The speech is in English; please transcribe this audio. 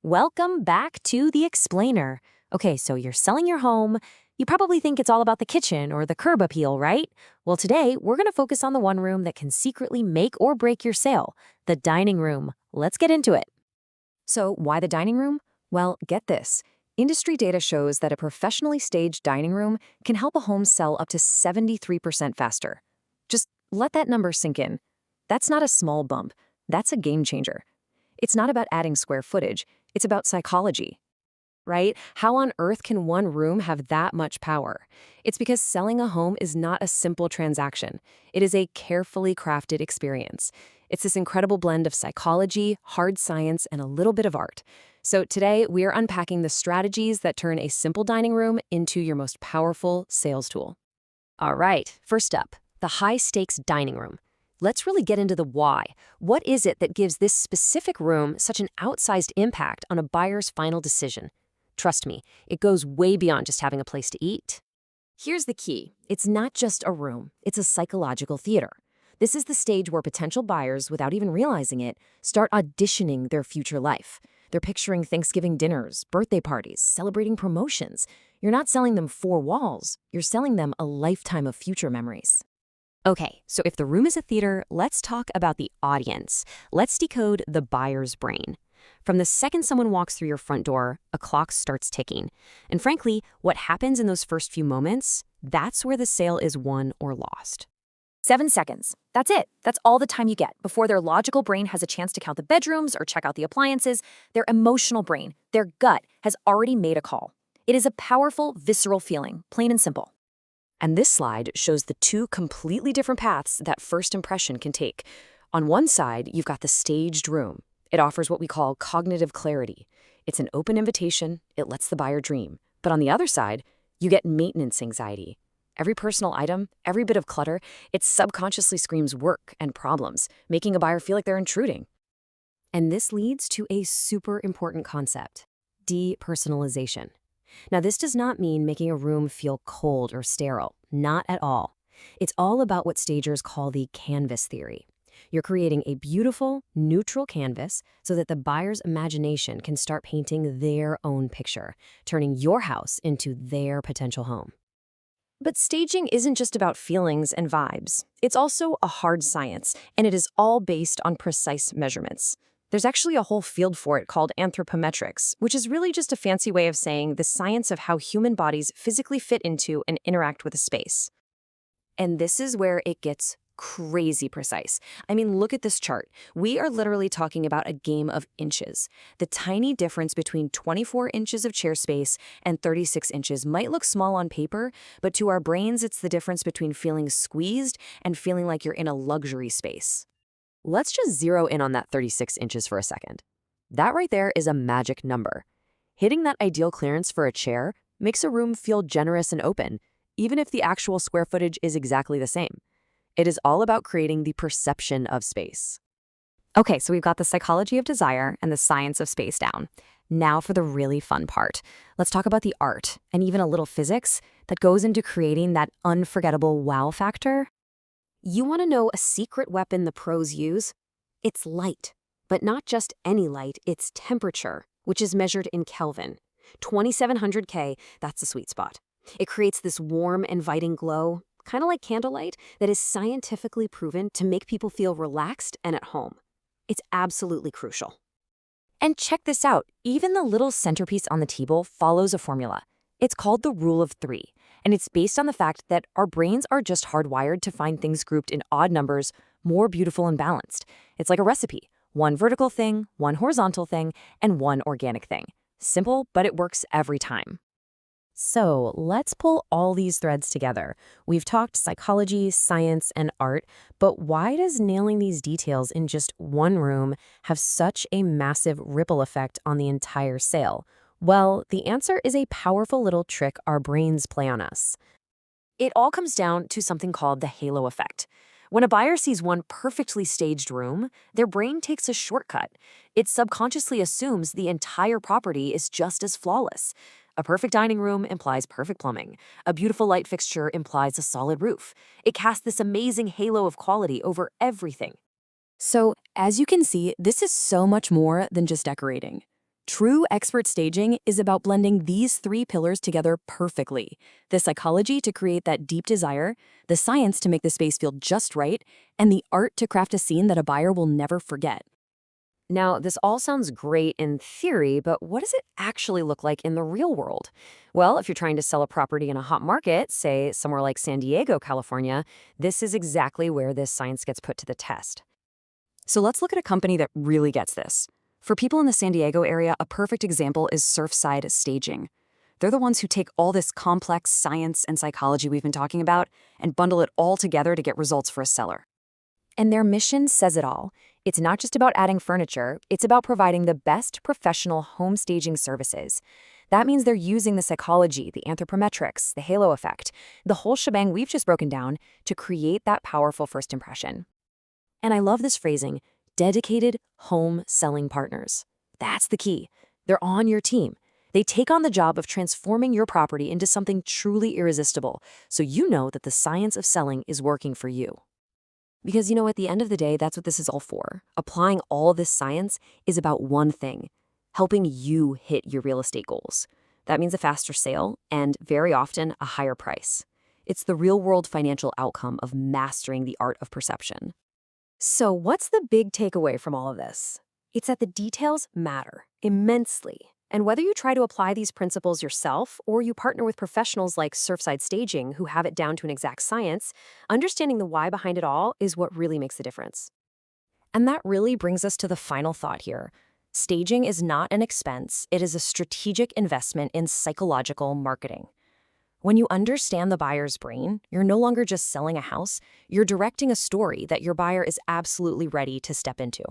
Welcome back to The Explainer. Okay, so you're selling your home. You probably think it's all about the kitchen or the curb appeal, right? Well, today we're going to focus on the one room that can secretly make or break your sale, the dining room. Let's get into it. So, why the dining room? Well, get this. Industry data shows that a professionally staged dining room can help a home sell up to 73% faster. Just let that number sink in. That's not a small bump. That's a game changer. It's not about adding square footage. It's about psychology. Right? How on earth can one room have that much power? It's because selling a home is not a simple transaction. It is a carefully crafted experience. It's this incredible blend of psychology, hard science, and a little bit of art. So today, we are unpacking the strategies that turn a simple dining room into your most powerful sales tool. All right, first up, the high-stakes dining room. Let's really get into the why. What is it that gives this specific room such an outsized impact on a buyer's final decision? Trust me, it goes way beyond just having a place to eat. Here's the key. It's not just a room. It's a psychological theater. This is the stage where potential buyers, without even realizing it, start auditioning their future life. They're picturing Thanksgiving dinners, birthday parties, celebrating promotions. You're not selling them four walls. You're selling them a lifetime of future memories. Okay, so if the room is a theater, let's talk about the audience. Let's decode the buyer's brain. From the second someone walks through your front door, a clock starts ticking. And frankly, what happens in those first few moments, that's where the sale is won or lost. 7 seconds. That's it. That's all the time you get before their logical brain has a chance to count the bedrooms or check out the appliances. Their emotional brain, their gut, has already made a call. It is a powerful, visceral feeling, plain and simple. And this slide shows the two completely different paths that first impression can take. On one side, you've got the staged room. It offers what we call cognitive clarity. It's an open invitation. It lets the buyer dream. But on the other side, you get maintenance anxiety. Every personal item, every bit of clutter, it subconsciously screams work and problems, making a buyer feel like they're intruding. And this leads to a super important concept, depersonalization. Now, this does not mean making a room feel cold or sterile, not at all. It's all about what stagers call the canvas theory. You're creating a beautiful, neutral canvas so that the buyer's imagination can start painting their own picture, turning your house into their potential home. But staging isn't just about feelings and vibes. It's also a hard science, and it is all based on precise measurements. There's actually a whole field for it called anthropometrics, which is really just a fancy way of saying the science of how human bodies physically fit into and interact with a space. And this is where it gets crazy precise. I mean, look at this chart. We are literally talking about a game of inches. The tiny difference between 24 inches of chair space and 36 inches might look small on paper, but to our brains, it's the difference between feeling squeezed and feeling like you're in a luxury space. Let's just zero in on that 36 inches for a second. That right there is a magic number. Hitting that ideal clearance for a chair makes a room feel generous and open, even if the actual square footage is exactly the same. It is all about creating the perception of space. Okay, so we've got the psychology of desire and the science of space down. Now for the really fun part. Let's talk about the art and even a little physics that goes into creating that unforgettable wow factor. You want to know a secret weapon the pros use? It's light, but not just any light, it's temperature, which is measured in Kelvin. 2700 K, that's the sweet spot. It creates this warm, inviting glow, kind of like candlelight, that is scientifically proven to make people feel relaxed and at home. It's absolutely crucial. And check this out, even the little centerpiece on the table follows a formula. It's called the rule of three, and it's based on the fact that our brains are just hardwired to find things grouped in odd numbers more beautiful and balanced. It's like a recipe, one vertical thing, one horizontal thing, and one organic thing. Simple, but it works every time. So let's pull all these threads together. We've talked psychology, science, and art, but why does nailing these details in just one room have such a massive ripple effect on the entire sale? Well, the answer is a powerful little trick our brains play on us. It all comes down to something called the halo effect. When a buyer sees one perfectly staged room, their brain takes a shortcut. It subconsciously assumes the entire property is just as flawless. A perfect dining room implies perfect plumbing. A beautiful light fixture implies a solid roof. It casts this amazing halo of quality over everything. So, as you can see, this is so much more than just decorating. True expert staging is about blending these three pillars together perfectly. The psychology to create that deep desire, the science to make the space feel just right, and the art to craft a scene that a buyer will never forget. Now, this all sounds great in theory, but what does it actually look like in the real world? Well, if you're trying to sell a property in a hot market, say somewhere like San Diego, California, this is exactly where this science gets put to the test. So let's look at a company that really gets this. For people in the San Diego area, a perfect example is Surfside Staging. They're the ones who take all this complex science and psychology we've been talking about and bundle it all together to get results for a seller. And their mission says it all. It's not just about adding furniture, it's about providing the best professional home staging services. That means they're using the psychology, the anthropometrics, the halo effect, the whole shebang we've just broken down to create that powerful first impression. And I love this phrasing, dedicated home selling partners. That's the key. They're on your team. They take on the job of transforming your property into something truly irresistible, so you know that the science of selling is working for you. Because, at the end of the day, that's what this is all for. Applying all this science is about one thing, helping you hit your real estate goals. That means a faster sale and, very often, a higher price. It's the real-world financial outcome of mastering the art of perception. So what's the big takeaway from all of this? It's that the details matter immensely. And whether you try to apply these principles yourself or you partner with professionals like Surfside Staging who have it down to an exact science, understanding the why behind it all is what really makes the difference. And that really brings us to the final thought here. Staging is not an expense, it is a strategic investment in psychological marketing. When you understand the buyer's brain, you're no longer just selling a house, you're directing a story that your buyer is absolutely ready to step into.